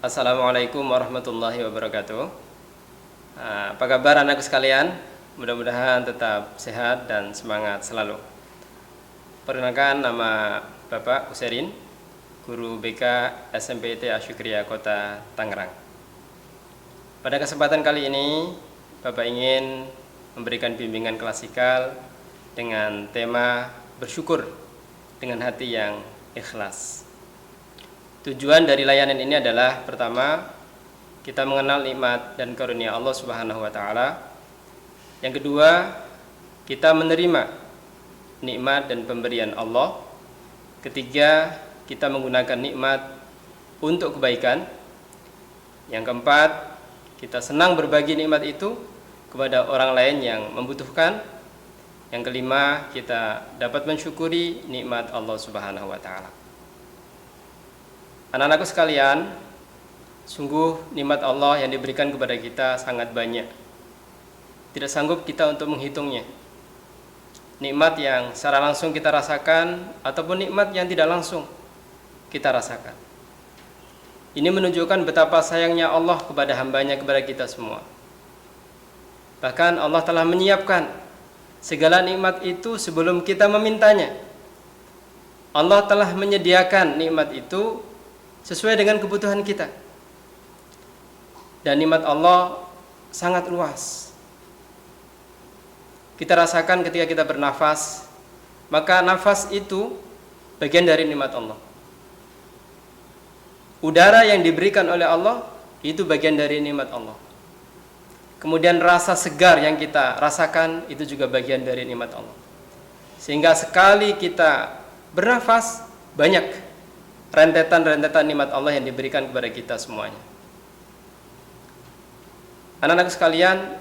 Assalamualaikum warahmatullahi wabarakatuh. Apa kabar anakku sekalian? Mudah-mudahan tetap sehat dan semangat selalu. Perkenalkan, nama Bapak Userin, Guru BK SMPT Asyukriya Kota Tangerang. Pada kesempatan kali ini, Bapak ingin memberikan bimbingan klasikal dengan tema bersyukur dengan hati yang ikhlas. Tujuan dari layanan ini adalah pertama, kita mengenal nikmat dan karunia Allah Subhanahu wa taala. Yang kedua, kita menerima nikmat dan pemberian Allah. Ketiga, kita menggunakan nikmat untuk kebaikan. Yang keempat, kita senang berbagi nikmat itu kepada orang lain yang membutuhkan. Yang kelima, kita dapat mensyukuri nikmat Allah Subhanahu wa taala. Anak-anakku sekalian, sungguh nikmat Allah yang diberikan kepada kita sangat banyak. Tidak sanggup kita untuk menghitungnya. Nikmat yang secara langsung kita rasakan ataupun nikmat yang tidak langsung kita rasakan. Ini menunjukkan betapa sayangnya Allah kepada hambanya, kepada kita semua. Bahkan Allah telah menyiapkan segala nikmat itu sebelum kita memintanya. Allah telah menyediakan nikmat itu sesuai dengan kebutuhan kita. Dan nikmat Allah sangat luas. Kita rasakan ketika kita bernafas, maka nafas itu bagian dari nikmat Allah. Udara yang diberikan oleh Allah itu bagian dari nikmat Allah. Kemudian rasa segar yang kita rasakan itu juga bagian dari nikmat Allah. Sehingga sekali kita bernafas, banyak rentetan-rentetan nikmat Allah yang diberikan kepada kita semuanya. Anak-anak sekalian,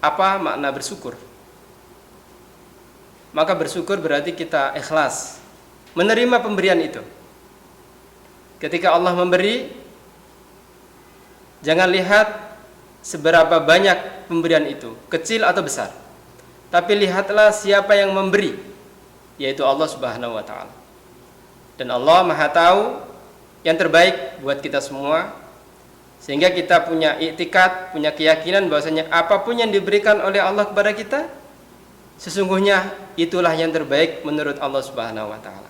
apa makna bersyukur? Maka bersyukur berarti kita ikhlas menerima pemberian itu. Ketika Allah memberi, jangan lihat seberapa banyak pemberian itu, kecil atau besar. Tapi lihatlah siapa yang memberi, yaitu Allah Subhanahu wa taala. Dan Allah Maha tahu yang terbaik buat kita semua, sehingga kita punya iktikad, punya keyakinan bahwasanya apapun yang diberikan oleh Allah kepada kita, sesungguhnya itulah yang terbaik menurut Allah Subhanahu wa taala.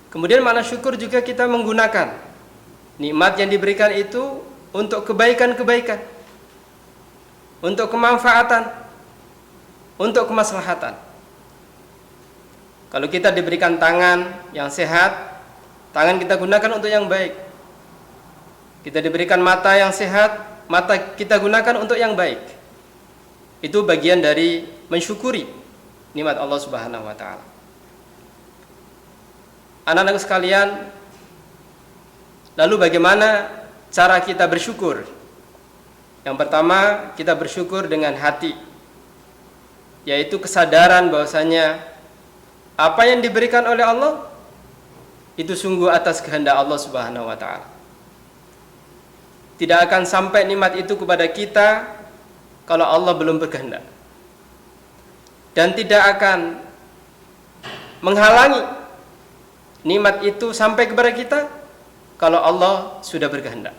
Kemudian makna syukur juga kita menggunakan nikmat yang diberikan itu untuk kebaikan-kebaikan, untuk kemanfaatan, untuk kemaslahatan. Kalau kita diberikan tangan yang sehat, tangan kita gunakan untuk yang baik. Kita diberikan mata yang sehat, mata kita gunakan untuk yang baik. Itu bagian dari mensyukuri nikmat Allah Subhanahu wa taala. Anak-anak sekalian, lalu bagaimana cara kita bersyukur? Yang pertama, kita bersyukur dengan hati, yaitu kesadaran bahwasanya apa yang diberikan oleh Allah itu sungguh atas kehendak Allah Subhanahu wa taala. Tidak akan sampai nikmat itu kepada kita kalau Allah belum berkehendak. Dan tidak akan menghalangi nikmat itu sampai kepada kita kalau Allah sudah berkehendak.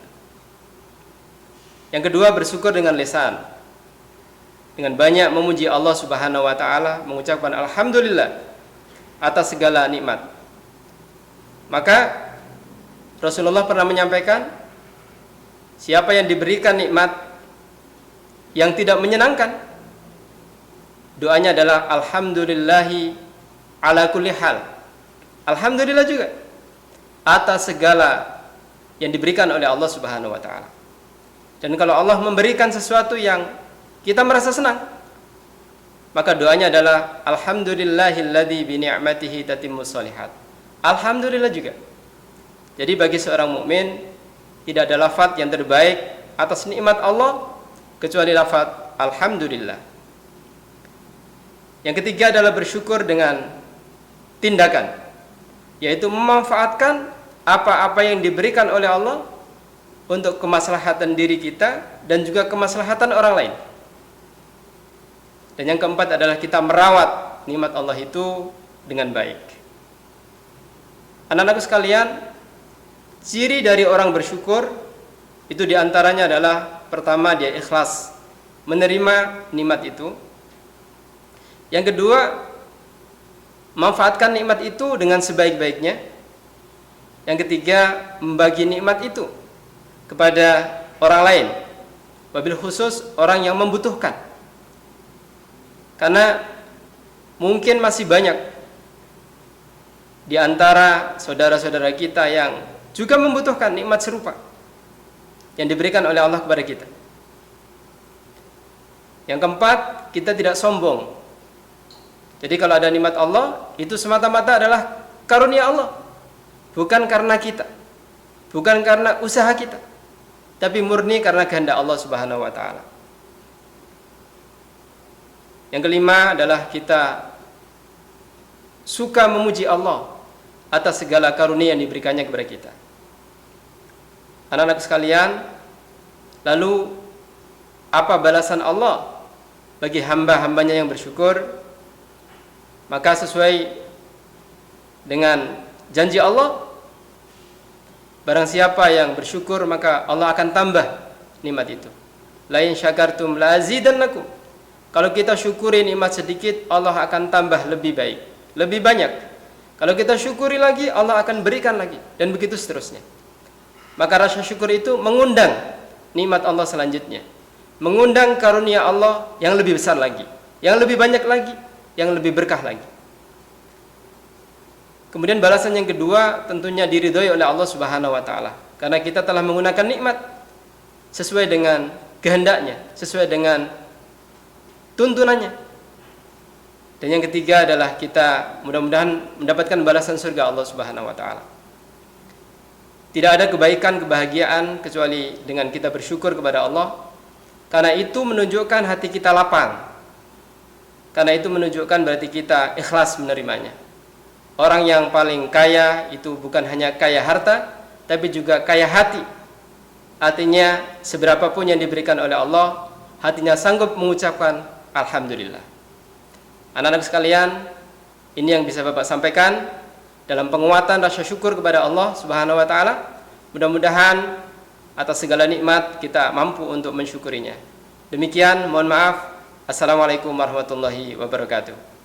Yang kedua, bersyukur dengan lisan. Dengan banyak memuji Allah Subhanahu wa taala, mengucapkan alhamdulillah atas segala nikmat. Maka Rasulullah pernah menyampaikan, siapa yang diberikan nikmat yang tidak menyenangkan, doanya adalah alhamdulillahi ala kulli hal. Alhamdulillah juga atas segala yang diberikan oleh Allah Subhanahu wa taala. Dan kalau Allah memberikan sesuatu yang kita merasa senang, maka doanya adalah alhamdulillahilladzi bi ni'matihi tatimmus shalihat. Alhamdulillah juga. Jadi bagi seorang mukmin tidak ada lafaz yang terbaik atas nikmat Allah kecuali lafaz alhamdulillah. Yang ketiga adalah bersyukur dengan tindakan, yaitu memanfaatkan apa-apa yang diberikan oleh Allah untuk kemaslahatan diri kita dan juga kemaslahatan orang lain. Dan yang keempat adalah kita merawat nikmat Allah itu dengan baik. Anak-anakku sekalian, ciri dari orang bersyukur itu diantaranya adalah pertama dia ikhlas menerima nikmat itu. Yang kedua, manfaatkan nikmat itu dengan sebaik-baiknya. Yang ketiga, membagi nikmat itu kepada orang lain, wabil khusus orang yang membutuhkan. Karena mungkin masih banyak di antara saudara-saudara kita yang juga membutuhkan nikmat serupa yang diberikan oleh Allah kepada kita. Yang keempat, kita tidak sombong. Jadi kalau ada nikmat Allah, itu semata-mata adalah karunia Allah, bukan karena kita, bukan karena usaha kita, tapi murni karena kehendak Allah Subhanahu wa taala. Yang kelima adalah kita suka memuji Allah atas segala karunia yang diberikannya kepada kita. Anak-anak sekalian, lalu apa balasan Allah bagi hamba-hambanya yang bersyukur? Maka sesuai dengan janji Allah, barang siapa yang bersyukur maka Allah akan tambah nikmat itu. La in syakartum la azidannakum. Kalau kita syukuri nikmat sedikit, Allah akan tambah lebih baik, lebih banyak. Kalau kita syukuri lagi, Allah akan berikan lagi, dan begitu seterusnya. Maka rasa syukur itu mengundang nikmat Allah selanjutnya, mengundang karunia Allah yang lebih besar lagi, yang lebih banyak lagi, yang lebih berkah lagi. Kemudian balasan yang kedua tentunya diridhoi oleh Allah Subhanahu wa taala, karena kita telah menggunakan nikmat sesuai dengan kehendaknya, sesuai dengan tuntunannya. Dan yang ketiga adalah kita mudah-mudahan mendapatkan balasan surga Allah Subhanahu wa taala. Tidak ada kebaikan, kebahagiaan kecuali dengan kita bersyukur kepada Allah, karena itu menunjukkan hati kita lapang. Karena itu menunjukkan berarti kita ikhlas menerimanya. Orang yang paling kaya itu bukan hanya kaya harta, tapi juga kaya hati. Artinya seberapapun yang diberikan oleh Allah, hatinya sanggup mengucapkan Alhamdulillah. Anak-anak sekalian, ini yang bisa Bapak sampaikan dalam penguatan rasa syukur kepada Allah Subhanahu wa taala. Mudah-mudahan atas segala nikmat kita mampu untuk mensyukurinya. Demikian, mohon maaf. Assalamualaikum warahmatullahi wabarakatuh.